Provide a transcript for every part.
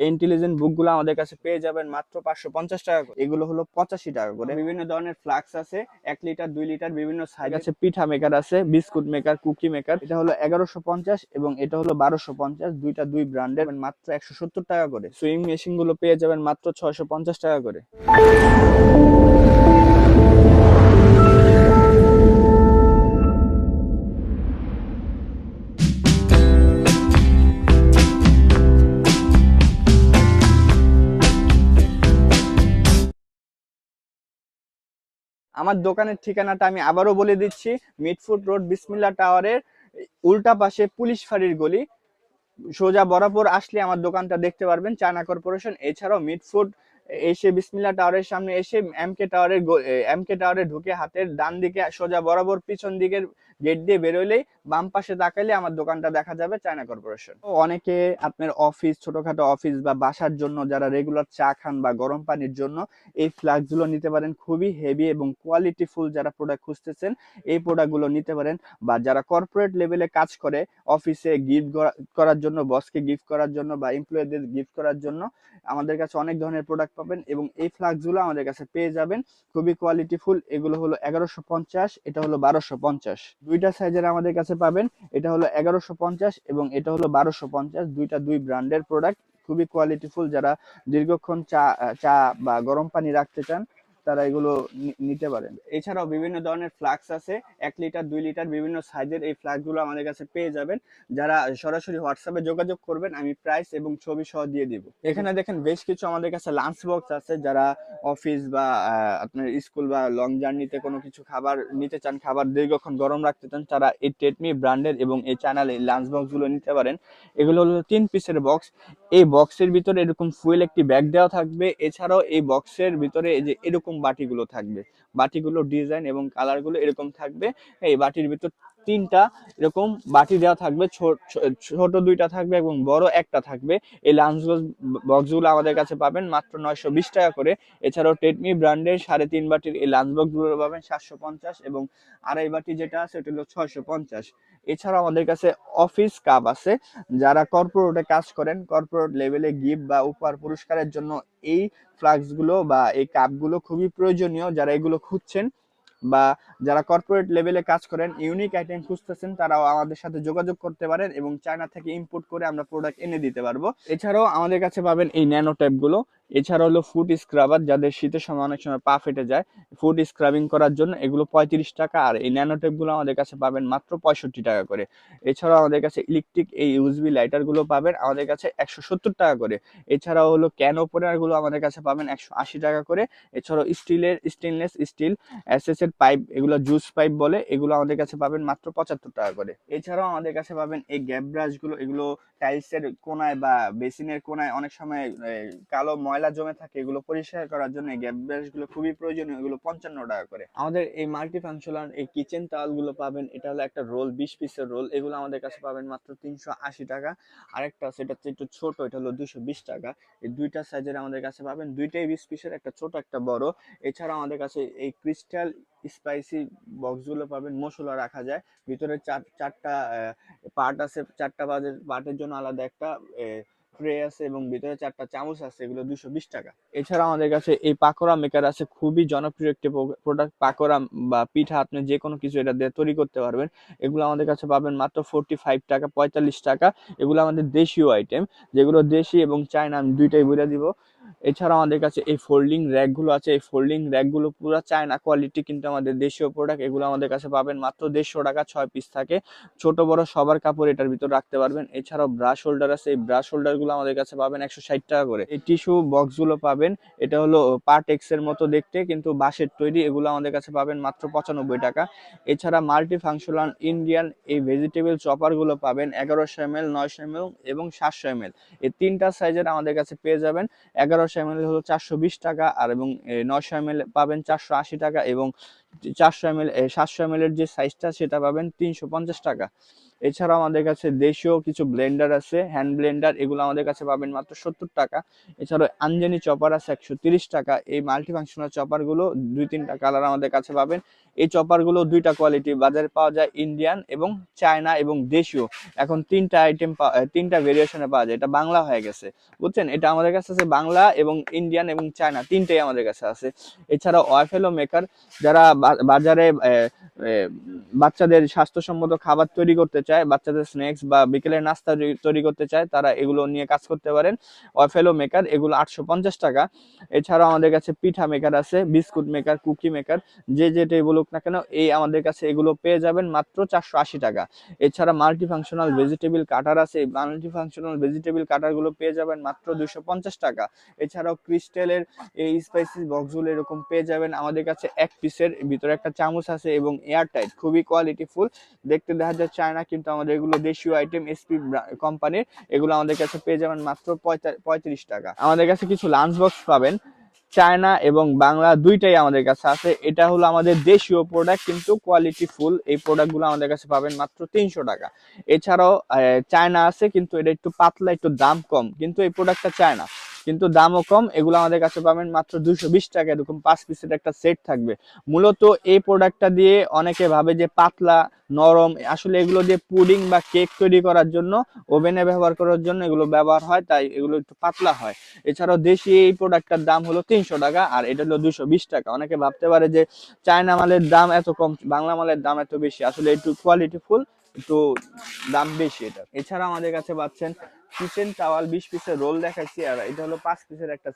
এই ইন্টেলিজেন্ট বুকগুলো আমাদের কাছে পেয়ে যাবেন মাত্র 550 টাকা করে। এগুলো হলো 85 টাকা করে। বিভিন্ন ধরনের ফ্লাক্স আছে, 1 লিটার 2 লিটার বিভিন্ন সাইজ আছে। পিঠা মেকার আছে, বিস্কুট মেকার, কুকি মেকার। এটা হলো 1150 এবং এটা হলো 1250। দুইটা দুই ব্র্যান্ডের, মাত্র 170 টাকা করে। সুইং মেশিন গুলো পেয়ে যাবেন মাত্র 650 টাকা করে। আমার দোকানের ঠিকানাটা আমি আবারও বলে দিচ্ছি, মিটফুড রোড, বিসমিল্লাহ টাওয়ারের উল্টা পাশে পুলিশ ফাঁড়ির গলি। সোজা বরাবর আসলে আমার দোকানটা দেখতে পারবেন, চায়না কর্পোরেশন। এছাড়াও মিটফুড এসে বিসমিল্লাহ টাওয়ারের সামনে এসে এমকে টাওয়ারে ঢুকে হাতের ডান দিকে সোজা বরাবর পিছন দিকের গেট দিয়ে বেরোলেই বাম পাশে তাকাইলে আমার দোকানটা দেখা যাবে, চায়না কর্পোরেশন। অনেকে আপনার অফিস, ছোটখাটো অফিস বা বাসার জন্য যারা রেগুলার চা খান বা গরম পানির জন্য এই ফ্লাস্ক গুলো নিতে পারেন। খুবই হেভি এবং কোয়ালিটিফুল যারা প্রোডাক্ট খুঁজতেছেন এই প্রোডাক্ট গুলো নিতে পারেন। বা যারা কর্পোরেট লেভেলে কাজ করে, অফিসে গিফট করার জন্য, বসকে গিফট করার জন্য বা এমপ্লয়ীদের গিফট করার জন্য আমাদের কাছে অনেক ধরনের প্রোডাক্ট পাবেন এবং এই ফ্লাস্কগুলো আমাদের কাছে পেয়ে যাবেন খুবই কোয়ালিটিফুল। এগুলো হলো 1150, এটা হলো 1250। দুইটা সাইজের আমাদের কাছে পাবেন। এটা হলো 1150 এবং এটা হলো 1250। দুইটা দুই ব্র্যান্ডের প্রোডাক্ট, খুবই কোয়ালিটিফুল। যারা দীর্ঘক্ষণ চা বা গরম পানি রাখতে চান তারা এগুলো নিতে পারেন। এছাড়াও বিভিন্ন ধরনের ফ্লাক্স আছে, 1 লিটার 2 লিটার বিভিন্ন সাইজের। এই ফ্লাক্সগুলো আমাদের কাছে পেয়ে যাবেন। যারা সরাসরি হোয়াটসঅ্যাপে যোগাযোগ করবেন আমি প্রাইস এবং ছবি সহ দিয়ে দিব। এখানে দেখেন বেশ কিছু আমাদের কাছে লাঞ্চ বক্স আছে। যারা অফিস বা আপনার স্কুল বা লং জার্নিতে কোনো কিছু খাবার নিতে চান, খাবার দীর্ঘক্ষণ গরম রাখতে চান, তারা এই টেটমি ব্র্যান্ডের এবং এই চ্যানেলে লাঞ্চ বক্সগুলো নিতে পারেন। এগুলো হলো 3 পিসের বক্স। এই বক্সের ভিতরে এরকম ফুয়েল একটি ব্যাগ দেওয়া থাকবে। এছাড়াও এই বক্সের ভিতরে এই যে এরকম বাটিগুলো থাকবে, বাটিগুলো ডিজাইন এবং কালারগুলো এরকম থাকবে। এই বাটির ভিতর 3টা এরকম বাটি দেওয়া থাকবে, ছোট 2টা থাকবে এবং বড় একটা থাকবে। এই লাঞ্চ বক্সগুলো আমাদের কাছে পাবেন মাত্র 920 টাকা করে। এছাড়াও টেটমি ব্র্যান্ডের 3.5 বাটির এই লাঞ্চ বক্সগুলো পাবেন 750 এবং আড়াই বাটি যেটা আছে ওটা হলো 650। এছাড়াও আমাদের কাছে অফিস কাপ আছে। যারা কর্পোরেটে কাজ করেন, কর্পোরেট লেভেলে গিফট বা উপহার পুরস্কারের জন্য এই ফ্লাস্কগুলো বা এই কাপগুলো খুবই প্রয়োজনীয়। যারা এগুলো খুঁজছেন বা যারা কর্পোরেট লেভেলে কাজ করেন, ইউনিক আইটেম খুঁজতেছেন, তারাও আমাদের সাথে যোগাযোগ করতে পারেন এবং চায়না থেকে ইম্পোর্ট করে আমরা প্রোডাক্ট এনে দিতে পারবো। এছাড়াও আমাদের কাছে পাবেন এই ন্যানো ট্যাপ গুলো। এছাড়া হলো ফুড স্ক্রাবার, যাদের শীতের সময় অনেক সময় পা ফেটে যায়, ফুড স্ক্রাবিং করার জন্য এগুলো 35 টাকা। আর এই ন্যানো ট্যাপ গুলো আমাদের কাছে পাবেন মাত্র 65 টাকা করে। এছাড়াও আমাদের কাছে ইলেকট্রিক এই ইউএসবি লাইটার গুলো পাবেন আমাদের কাছে 170 টাকা করে। এছাড়াও হলো ক্যান ওপেনার গুলো আমাদের কাছে পাবেন 180 টাকা করে। এছাড়াও স্টেনলেস স্টিল এসএস এর পাইপ, এগুলো জুস পাইপ বলে, এগুলো আমাদের কাছে পাবেন মাত্র 75 টাকা করে। এছাড়াও আমাদের কাছে পাবেন এই গ্যাপ ব্রাশ গুলো। এগুলো টাইলসের কোনায় বা বেসিনের কোনায় অনেক সময় কালো ময়লা জমে থাকে, এগুলো পরিষ্কার করার জন্য এই গ্যাপ ব্রাশ গুলো খুবই প্রয়োজনীয়। এগুলো 55 টাকা করে। আমাদের এই মাল্টি ফাংশনাল এই কিচেন টাওয়াল গুলো পাবেন, এটা হলো একটা রোল, 20 পিসের রোল। এগুলো আমাদের কাছে পাবেন মাত্র 380 টাকা। আরেকটা সেটা হচ্ছে একটু ছোট, এটা হলো 220 টাকা। এই দুইটা সাইজের আমাদের কাছে পাবেন, দুইটাই 20 পিসের, একটা ছোট একটা বড়। এছাড়া আমাদের কাছে এই ক্রিস্টাল স্পাইসি বক্সগুলো পাবেন, মশলা রাখা যায়। ভিতরে চারটা পার্ট আছে, চারটা পার্টের জন্য আলাদা একটা ট্রে আছে এবং ভিতরে 4টা চামচ আছে। এগুলো 220 টাকা। এছাড়া আমাদের কাছে এই পাকোড়া মেকার আছে, খুবই জনপ্রিয় একটি প্রোডাক্ট। পাকোড়া বা পিঠা আপনি যে কোনো কিছু এটা দিয়ে তৈরি করতে পারবেন। এগুলো আমাদের কাছে পাবেন মাত্র 45 টাকা, 45 টাকা। এগুলো আমাদের দেশীয় আইটেম, যেগুলো দেশি এবং চায়না আমি দুইটাই বলে দিব। এছাড়া আমাদের কাছে এই ফোল্ডিং র্যাক গুলো আছে। এই ফোল্ডিং র্যাক গুলো পুরো চায়না কোয়ালিটি, কিন্তু আমাদের দেশীয় প্রোডাক্ট। এগুলো আমাদের কাছে পাবেন মাত্র 150 টাকা, 6 পিস থাকে। ছোট বড় সবার কাপড় এটার ভিতর রাখতে পারবেন। এছাড়াও ব্রাশ হোল্ডার আছে, এই ব্রাশ হোল্ডার গুলো আমাদের কাছে পাবেন 160 টাকা করে। এই টিস্যু বক্স গুলো পাবেন, এটা হলো পার্টেক্স এর মতো দেখতে কিন্তু বাঁশের তৈরি। এগুলো আমাদের কাছে পাবেন মাত্র 95 টাকা। এছাড়া মাল্টি ফাংশনাল ইন্ডিয়ান এই ভেজিটেবল চপার গুলো পাবেন 1100 ml, 900 ml এবং 700 ml। এই 3টা সাইজের আমাদের কাছে পেয়ে যাবেন। 1100 ml হলো 420 টাকা, আর এবং 900 ml পাবেন 480 টাকা এবং 400 ml 700 ml এর যে সাইজটা সেটা পাবেন 350 টাকা। এছাড়াও আমাদের কাছে দেশীয় কিছু ব্লেন্ডার আছে, হ্যান্ড ব্লেন্ডার, এগুলো আমাদের কাছে পাবেন মাত্র 70 টাকা। এছাড়াও আঞ্জানি চপার আছে 130 টাকা। এই মাল্টি ফাংশনাল চপার গুলো 2-3টা কালার আমাদের কাছে পাবেন। এই চপার গুলো দুইটা কোয়ালিটি বাজারে পাওয়া যায়, ইন্ডিয়ান এবং চায়না এবং দেশীয়। এখন তিনটা ভেরিয়েশনে পাওয়া যায়, এটা বাংলা হয়ে গেছে, বুঝছেন? এটা আমাদের কাছে আছে বাংলা এবং ইন্ডিয়ান এবং চায়না, তিনটেই আমাদের কাছে আছে। এছাড়াও ওয়াফেলো মেকার, যারা বাজারে বাচ্চাদের স্বাস্থ্যসম্মত খাবার তৈরি করতে চায়, বাচ্চাদের স্ন্যাক্স বা বিকেলের নাস্তা তৈরি করতে চায়, তারা এগুলো নিয়ে কাজ করতে পারেন। ওয়াফেলো মেকার, এগুলো 850 টাকা। এছাড়াও আমাদের কাছে পিঠা মেকার আছে, বিস্কুট মেকার, কুকি মেকার, যে যেটাই বলুক না কেন, এই আমাদের কাছে এগুলো পেয়ে যাবেন মাত্র 480 টাকা। এছাড়া মাল্টি ফাংশনাল ভেজিটেবল কাটার আছে, মাল্টি ফাংশনাল ভেজিটেবল কাটার গুলো পেয়ে যাবেন মাত্র 250 টাকা। এছাড়াও ক্রিস্টালের এই স্পাইসি বক্সগুলো এরকম পেয়ে যাবেন আমাদের কাছে। এক পিসের ভিতরে একটা চামচ আছে এবং এয়ারটাইট, খুবই কোয়ালিটি ফুল। দেখতে দেখা যায় চায়না, কিন্তু আমাদের এগুলো দেশীয় আইটেম, এসপি কোম্পানির। এগুলো আমাদের কাছে পেয়ে যাবেন মাত্র 35 টাকা। আমাদের কাছে কিছু লাঞ্চ বক্স পাবেন, চায়না এবং বাংলা দুইটাই আমাদের কাছে আছে। এটা হলো আমাদের দেশীয় প্রোডাক্ট, কিন্তু কোয়ালিটি ফুল। এই প্রোডাক্টগুলো আমাদের কাছে পাবেন মাত্র 300 টাকা। এছাড়াও চায়না আছে, কিন্তু এটা একটু পাতলা, একটু দাম কম, কিন্তু এই প্রোডাক্টটা চায়না, কিন্তু দামও কম। এগুলো আমাদের কাছে পাবেন মাত্র 220 টাকা। এরকম 5 পিসের একটা সেট থাকবে। মূলত এই প্রোডাক্টটা দিয়ে অনেকে ভাবে যে পাতলা নরম, আসলে এগুলো দিয়ে পুডিং বা কেক তৈরি করার জন্য, ওভেনে ব্যবহার করার জন্য এগুলো ব্যবহার হয়, তাই এগুলো একটু পাতলা হয়। এছাড়াও দেশি এই প্রোডাক্টটার দাম হলো 300 টাকা, আর এটা হলো 220 টাকা। অনেকে ভাবতে পারে যে চায়না মালের দাম এত কম, বাংলা মালের দাম এত বেশি, আসলে একটু কোয়ালিটি ফুল, একটু দাম বেশি এটা। এছাড়া আমাদের কাছে পাচ্ছেন কিচেন টাওয়াল, 20 পিসের রোল দেখাচ্ছি, আর এটা হলো 5 পিসের একটা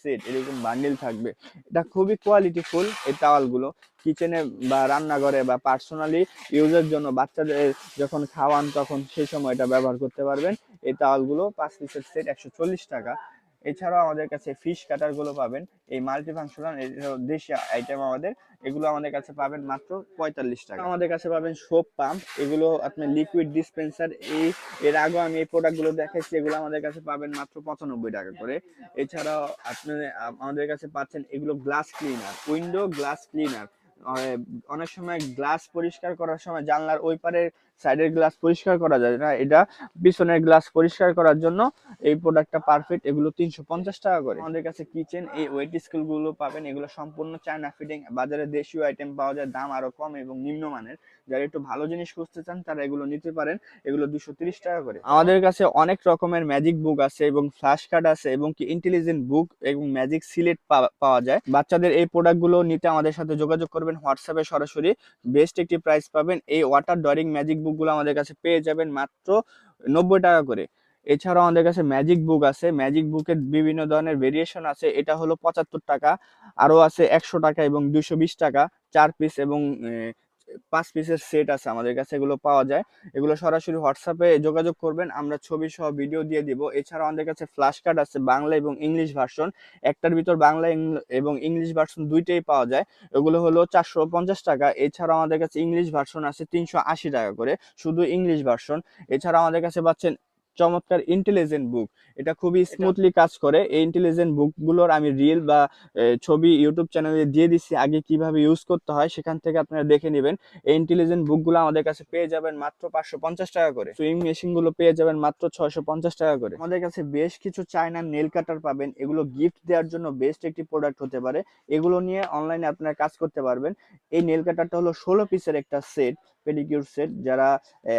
সেট, এরকম বান্ডিল থাকবে। এটা খুবই কোয়ালিটি ফুল। এই টাওয়াল গুলো কিচেনে বা রান্নাঘরে বা পার্সোনালি ইউজের জন্য, বাচ্চাদের যখন খাওয়ান তখন সেই সময় এটা ব্যবহার করতে পারবেন। এই টাওয়াল গুলো 5 পিসের সেট 140 টাকা। এছাড়াও আমাদের কাছে ফিশ কাটার গুলো পাবেন, এই মাল্টি ফাংশনাল দেশি আইটেম আমাদের। এগুলো আমাদের কাছে পাবেন মাত্র 45 টাকা। আমাদের কাছে পাবেন সোপ পাম্প, এগুলো আপনি লিকুইড ডিসপেন্সার। এর আগে আমি এই প্রোডাক্ট গুলো দেখাচ্ছি, এগুলো আমাদের কাছে পাবেন মাত্র 95 টাকা করে। এছাড়াও আপনি আমাদের কাছে পাচ্ছেন এগুলো glass cleaner, window glass cleaner. অনেক সময় গ্লাস পরিষ্কার করার সময় জানলার ওই পারের সাইডের গ্লাস পরিষ্কার করা যায় না, এটা পিছনের গ্লাস পরিষ্কার করার জন্য এই প্রোডাক্টটা পারফেক্ট। এগুলো 350 টাকা করে। আমাদের কাছে কিচেন এই ওয়েট স্কেল গুলো পাবেন, এগুলো সম্পূর্ণ চায়না ফিটিং। বাজারে দেশীয় আইটেম পাওয়া যায়, দাম আরো কম এবং নিম্নমানের। যারা একটু ভালো জিনিস খুঁজতে চান তারা এগুলো নিতে পারেন। এগুলো 230 টাকা করে। আমাদের কাছে অনেক রকমের ম্যাজিক বুক আছে এবং ফ্ল্যাশ কার্ড আছে, এবং কি ইন্টেলিজেন্ট বুক এবং ম্যাজিক সিলেট পাওয়া যায়। বাচ্চাদের এই প্রোডাক্ট গুলো নিতে আমাদের সাথে যোগাযোগ করবেন হোয়াটসঅ্যাপে সরাসরি, বেস্ট একটি প্রাইস পাবেন। এই ওয়াটার ডয়ারিং ম্যাজিক বুক গুলো আমাদের কাছে পেয়ে যাবেন মাত্র 90 টাকা করে। এছাড়াও আমাদের কাছে ম্যাজিক বুক আছে, ম্যাজিক বুকের বিভিন্ন ধরনের ভেরিয়েশন আছে। এটা হলো 75 টাকা, আরো আছে 100 টাকা এবং 220 টাকা। 4 পিস এবং 5 পিসের সেট আছে আমাদের কাছে, এগুলো পাওয়া যায়। এগুলো সরাসরি হোয়াটসঅ্যাপে যোগাযোগ করবেন, আমরা ছবি সহ ভিডিও দিয়ে দিব। এছাড়াও আমাদের কাছে ফ্ল্যাশ কার্ড আছে, বাংলা এবং ইংলিশ ভার্সন। একটার ভিতর বাংলা এবং ইংলিশ ভার্সন দুইটাই পাওয়া যায়। এগুলো হলো 450 টাকা। এছাড়াও আমাদের কাছে ইংলিশ ভার্সন আছে 380 টাকা করে, শুধু ইংলিশ ভার্সন। এছাড়া আমাদের কাছে পাচ্ছেন চমৎকার ইন্টেলিজেন্ট বুক, এটা খুবই স্মুথলি কাজ করে। এই ইন্টেলিজেন্ট বুক গুলোর আমি রিল বা ছবি ইউটিউব চ্যানেলে দিয়ে দিচ্ছি, আগে কিভাবে ইউজ করতে হয় সেখান থেকে আপনারা দেখে নেবেন। এই ইন্টেলিজেন্ট বুক গুলো আমাদের কাছে পেয়ে যাবেন মাত্র 550 টাকা করে। সুইং মেশিন গুলো পেয়ে যাবেন মাত্র 650 টাকা করে। আমাদের কাছে বেশ কিছু চায়নার নেল কাটার পাবেন, এগুলো গিফট দেওয়ার জন্য বেস্ট একটি প্রোডাক্ট হতে পারে। এগুলো নিয়ে অনলাইনে আপনারা কাজ করতে পারবেন। এই নেল কাটারটা হলো 16 পিসের একটা সেট, পেডিকিউর সেট। যারা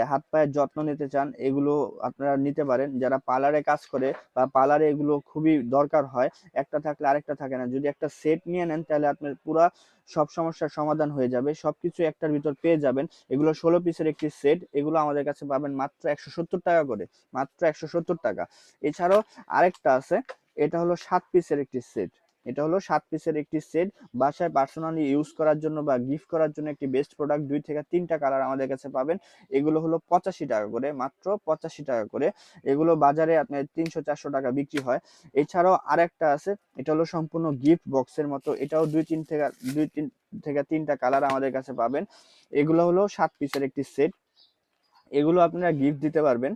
হাত পায়ের যত্ন নিতে চান এগুলো আপনারা নিতে পারেন। যারা পার্লারে কাজ করে বা পার্লারে এগুলো খুবই দরকার হয়, একটা থাকলে আরেকটা থাকে না, যদি একটা সেট নিয়ে নেন তাহলে আপনার পুরা সব সমস্যার সমাধান হয়ে যাবে, সবকিছু একটার ভিতর পেয়ে যাবেন। এগুলো 16 পিসের একটি সেট, এগুলো আমাদের কাছে পাবেন মাত্র 170 টাকা করে, মাত্র 170 টাকা। এছাড়াও আরেকটা আছে, এটা হলো 7 পিসের একটি সেট। এটা হলো 7 পিসের একটি সেট, বাসায় পার্সোনালি ইউজ করার জন্য বা গিফট করার জন্য একটি বেস্ট প্রোডাক্ট। 2 থেকে 3টা কালার আমাদের কাছে পাবেন। এগুলো হলো 85 টাকা করে, মাত্র 85 টাকা করে। এগুলো বাজারে আপনার 300-400 টাকা বিক্রি হয়। এছাড়াও আরেকটা আছে, এটা হলো সম্পূর্ণ গিফট বক্সের মতো, এটাও 2-3 থেকে 3টা কালার আমাদের কাছে পাবেন। এগুলো হলো 7 পিসের একটি সেট, এগুলো আপনারা গিফট দিতে পারবেন।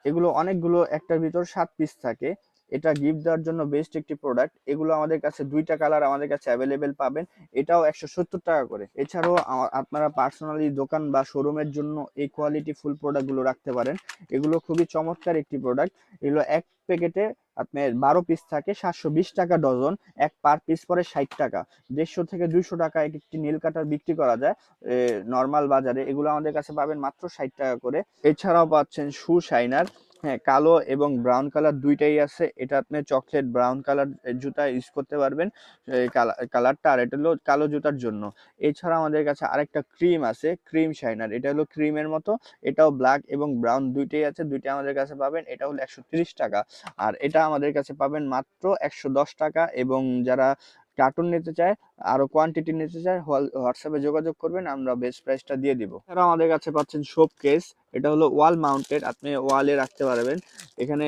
এগুলো অনেকগুলো, একটার ভিতর 7 পিস থাকে। এটা গিফট দেওয়ার জন্য বেস্ট একটি প্রোডাক্ট। এগুলো আমাদের কাছে 2টা কালার আমাদের কাছে অ্যাভেলেবেল পাবেন, এটাও 170 টাকা করে। এছাড়াও আপনারা পার্সোনালি দোকান বা শোরুমের জন্য এই কোয়ালিটি ফুল প্রোডাক্টগুলো রাখতে পারেন। এগুলো খুবই চমৎকার একটি প্রোডাক্ট। এগুলো এক প্যাকেটে আপনার 12 পিস থাকে, 720 টাকা ডজন। এক পার পিস পরে 60 টাকা। 150 থেকে 200 টাকা এক একটি নীল কাটার বিক্রি করা যায় নর্মাল বাজারে। এগুলো আমাদের কাছে পাবেন মাত্র 60 টাকা করে। এছাড়াও পাচ্ছেন শু শাইনার, হ্যাঁ, কালো এবং ব্রাউন কালার দুইটাই আছে। এটা আপনি চকলেট ব্রাউন কালার জুতা ইউজ করতে পারবেন এই কালারটা, আর এটা হলো কালো জুতার জন্য। এছাড়া আমাদের কাছে আরেকটা ক্রিম আছে, ক্রিম শাইনার। এটা হলো ক্রিমের মতো, এটাও ব্ল্যাক এবং ব্রাউন দুইটাই আছে, দুইটাই আমাদের কাছে পাবেন। এটা হলো 130 টাকা, আর এটা আমাদের কাছে পাবেন মাত্র 110 টাকা। এবং যারা কার্টুন নিতে চায়, আরো কোয়ান্টিটি নিতে চায়, হোয়াটসঅ্যাপে যোগাযোগ করবেন, আমরা বেস্ট প্রাইসটা দিয়ে দিব। এছাড়াও আমাদের কাছে পাচ্ছেন শোপ কেস। এটা হলো ওয়াল মাউন্টেড, আপনি ওয়ালে রাখতে পারবেন। এখানে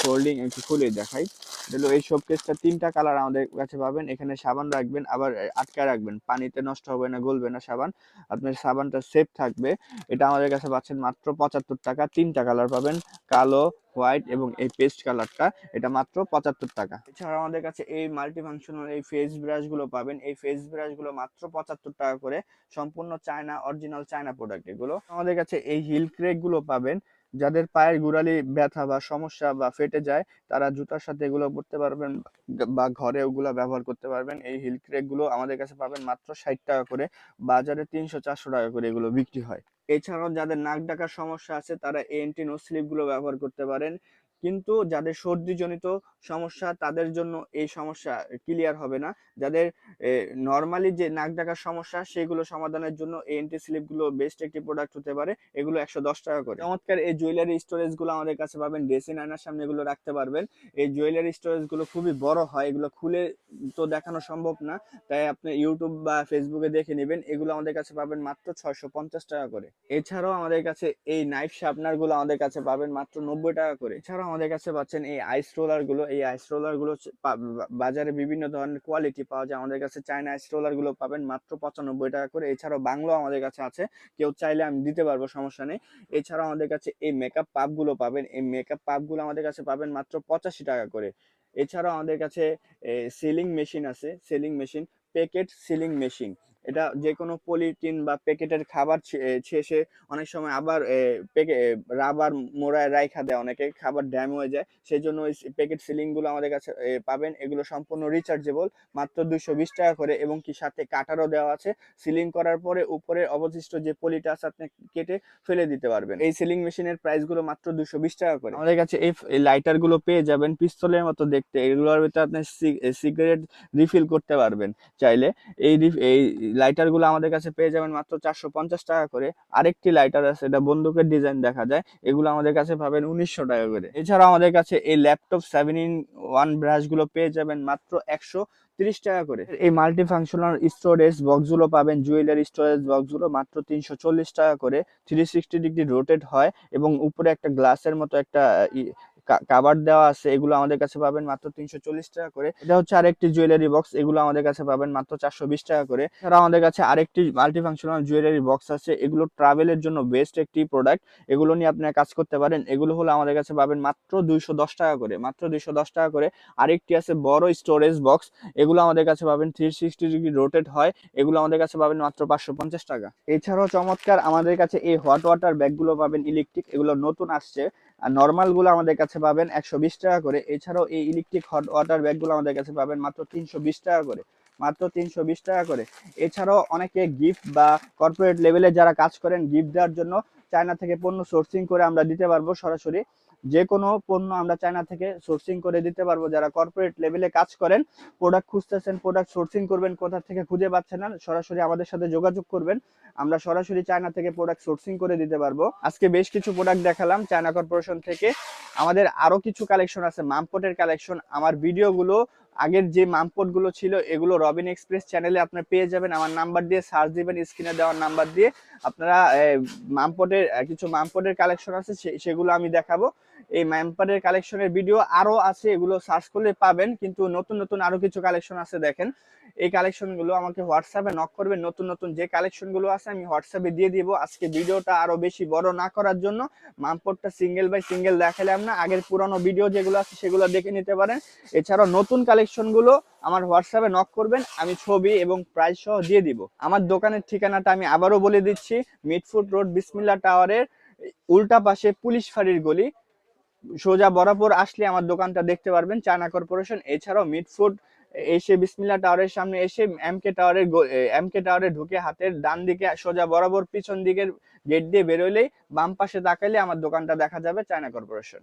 ফোল্ডিং, একটু খুলে দেখাই। এটা হলো এই শোপ কেসটা 3টা কালার আমাদের কাছে পাবেন। এখানে সাবান রাখবেন, আবার আটকায় রাখবেন, পানিতে নষ্ট হবে না, গলবে না সাবান, আপনার সাবানটা সেফ থাকবে। এটা আমাদের কাছে পাচ্ছেন মাত্র 75 টাকা। 3টা কালার পাবেন, কালো, হোয়াইট এবং এই পেস্ট কালারটা, এটা মাত্র 75 টাকা। এছাড়া আমাদের কাছে এই মাল্টি ফাংশনাল এই ফেস ব্রাশ গুলো পাবেন। এই ফেস ব্রাশ গুলো মাত্র 75 টাকা করে, সম্পূর্ণ চায়না, অরিজিনাল চায়না প্রোডাক্ট এগুলো। আমাদের কাছে এই হিল ক্রেক গুলো পাবেন। যাদের পায়ের গোড়ালি ব্যথা বা সমস্যা বা ফেটে যায়, তারা জুতার সাথে এগুলো পরতে পারবেন বা ঘরে ওগুলো ব্যবহার করতে পারবেন। এই হিল ক্রেক গুলো আমাদের কাছে পাবেন মাত্র 60 টাকা করে। বাজারে 300-400 টাকা করে এগুলো বিক্রি হয়। এছাড়াও যাদের নাক ডাকার সমস্যা আছে, তারা এএনটি নো স্লিপ গুলো ব্যবহার করতে পারেন। কিন্তু যাদের সর্দিজনিত সমস্যা, তাদের জন্য এই সমস্যা ক্লিয়ার হবে না। যাদের নর্মালি যে নাক ডাকার সমস্যা, সেগুলো সমাধানের জন্য এএনটি স্লিপ গুলো বেস্ট একটি প্রোডাক্ট হতে পারে। এগুলো 110 টাকা করে। চমৎকার এই জুয়েলারি স্টোরেজ গুলো আমাদের কাছে পাবেন, ড্রেসিং আয়নার সামনে এগুলো রাখতে পারবেন। এই জুয়েলারি স্টোরেজ গুলো খুবই বড় হয়, এগুলো খুলে তো দেখানো সম্ভব না, তাই আপনি ইউটিউব বা ফেসবুকে দেখে নেবেন। এগুলো আমাদের কাছে পাবেন মাত্র 650 টাকা করে। এছাড়াও আমাদের কাছে এই নাইফ শার্পনার গুলো আমাদের কাছে পাবেন মাত্র 90 টাকা করে। এছাড়াও আমাদের কাছে পাচ্ছেন এই আইস রোলার গুলো। এই আইস রোলার গুলো বাজারে বিভিন্ন ধরনের কোয়ালিটি পাওয়া যায়, আমাদের কাছে চায়না আইস রোলার গুলো পাবেন মাত্র 95 টাকা করে। এছাড়াও বাংলো আমাদের কাছে আছে, কেউ চাইলে আমি দিতে পারবো, সমস্যা নেই। এছাড়াও আমাদের কাছে এই মেকআপ পাপ গুলো পাবেন। এই মেকআপ পাপ গুলো আমাদের কাছে পাবেন মাত্র 85 টাকা করে। এছাড়াও আমাদের কাছে সিলিং মেশিন আছে, sealing machine, packet sealing machine. এটা যে কোনো পলিথিন বা প্যাকেটের খাবার শেষে অনেক সময় আবার রাবার মোড়ায় রাইখা দেয়, অনেকে খাবার ড্যাম হয়ে যায়, সেই জন্য ওই প্যাকেট সিলিং গুলো আমাদের কাছে পাবেন। এগুলো সম্পূর্ণ রিচার্জেবল, মাত্র 220 টাকা করে, এবং কি সাথে কাটারও দেওয়া আছে। সিলিং করার পরে উপরে অবশিষ্ট যে পলিটা আছে, আপনি কেটে ফেলে দিতে পারবেন। এই সিলিং মেশিনের প্রাইস গুলো মাত্র 220 টাকা করে। আমাদের কাছে এই লাইটার গুলো পেয়ে যাবেন, পিস্তলের মতো দেখতে। এগুলোর ভিতরে আপনি সিগারেট রিফিল করতে পারবেন চাইলে। এই লাইটার গুলো আমাদের কাছে পেয়ে যাবেন মাত্র 450 টাকা করে। আরেকটি লাইটার আছে, এটা বন্দুকের ডিজাইন দেখা যায়, এগুলো আমাদের কাছে পাবেন 1900 টাকা করে। এছাড়াও আমাদের কাছে এই ল্যাপটপ 7-in-1 ব্রাশ গুলো পেয়ে যাবেন মাত্র 130 টাকা করে। এই মাল্টি ফাংশনাল স্টোরেজ বক্স গুলো পাবেন, জুয়েলারি স্টোরেজ বক্স গুলো মাত্র 340 টাকা করে। 360 ডিগ্রি রোটেট হয় এবং উপরে একটা গ্লাসের মতো একটা কাভার দেওয়া আছে। এগুলো আমাদের কাছে পাবেন মাত্র 340 টাকা করে। এটা হচ্ছে আরেকটি জুয়েলারি বক্স, এগুলো আমাদের কাছে পাবেন মাত্র 420 টাকা করে। এছাড়া আমাদের কাছে আরেকটি মাল্টি ফাংশনাল জুয়েলারি বক্স আছে, এগুলো ট্রাভেলের জন্য বেস্ট একটি প্রোডাক্ট। এগুলো নিয়ে আপনারা কাজ করতে পারেন। এগুলো হলো আমাদের কাছে পাবেন মাত্র 210 টাকা করে, মাত্র 210 টাকা করে। আরেকটি আছে বড় স্টোরেজ বক্স, এগুলো আমাদের কাছে পাবেন 360 ডিগ্রি রোটেট হয়, এগুলো আমাদের কাছে পাবেন মাত্র 550 টাকা। এছাড়াও চমৎকার আমাদের কাছে এই হট ওয়াটার ব্যাগগুলো পাবেন ইলেকট্রিক, এগুলো নতুন আসছে। আর নর্মাল গুলো আমাদের কাছে পাবেন 120 টাকা করে। এছাড়াও এই ইলেকট্রিক হট ওয়াটার ব্যাগগুলো আমাদের কাছে পাবেন মাত্র 320 টাকা করে, মাত্র 320 টাকা করে। এছাড়াও অনেকে গিফট বা কর্পোরেট লেভেলে যারা কাজ করেন, গিফট দেওয়ার জন্য চায়না থেকে পণ্য সোর্সিং করে আমরা দিতে পারবো সরাসরি। যে কোনো পণ্য আমরা চায়না থেকে সোর্সিং করে দিতে পারবো। যারা কর্পোরেট লেভেলে কাজ করেন, প্রোডাক্ট খুঁজতেছেন, প্রোডাক্ট সোর্সিং করবেন, কোথা থেকে খুঁজে পাচ্ছেন না, সরাসরি আমাদের সাথে যোগাযোগ করবেন, আমরা সরাসরি চায়না থেকে প্রোডাক্ট সোর্সিং করে দিতে পারবো। আজকে বেশ কিছু প্রোডাক্ট দেখালাম চায়না কর্পোরেশন থেকে। আমাদের আরো কিছু কালেকশন আছে, মামপটের কালেকশন। আমার ভিডিওগুলো আগের যে মামপট গুলো ছিল, এগুলো রবিন এক্সপ্রেস চ্যানেলে আপনারা পেয়ে যাবেন। আমার নাম্বার দিয়ে সার্চ দিবেন, স্ক্রিনে দেওয়ার নাম্বার দিয়ে আপনারা মামপটের কিছু মামপটের কালেকশন আছে, সেগুলো আমি দেখাবো। এই মামপটের কালেকশনের ভিডিও আরো আছে, এগুলো সার্চ করলে পাবেন। কিন্তু নতুন নতুন আরো কিছু কালেকশন আছে, দেখেন এই কালেকশন গুলো আমাকে হোয়াটসঅ্যাপে নক করবেন। নতুন নতুন যে কালেকশন গুলো আছে আমি হোয়াটসঅ্যাপে দিয়ে দিব। আজকে ভিডিওটা আরো বেশি বড় না করার জন্য মামপটটা সিঙ্গেল বাই সিঙ্গেল দেখালাম না, আগের পুরানো ভিডিও যেগুলো আছে সেগুলো দেখে নিতে পারেন। এছাড়াও নতুন কালেকশন গুলো আমার হোয়াটসঅ্যাপে নক করবেন, আমি ছবি এবং প্রাইস সহ দিয়ে দিব। আমার দোকানের ঠিকানাটা আমি আবারও বলে দিচ্ছি, মিটফুট রোড বিসমিল্লাহ টাওয়ারের উল্টা পাশে পুলিশ ফাঁড়ির গলি, সোজা বরাবর আসলে আমার দোকানটা দেখতে পারবেন, চায়না কর্পোরেশন। এছাড়াও মিটফুড এসে বিসমিল্লাহ টাওয়ারের সামনে এসে এমকে টাওয়ারে ঢুকে হাতের ডান দিকে সোজা বরাবর পিছন দিকের গেট দিয়ে বেরোলেই বাম পাশে তাকাইলে আমার দোকানটা দেখা যাবে, চায়না কর্পোরেশন।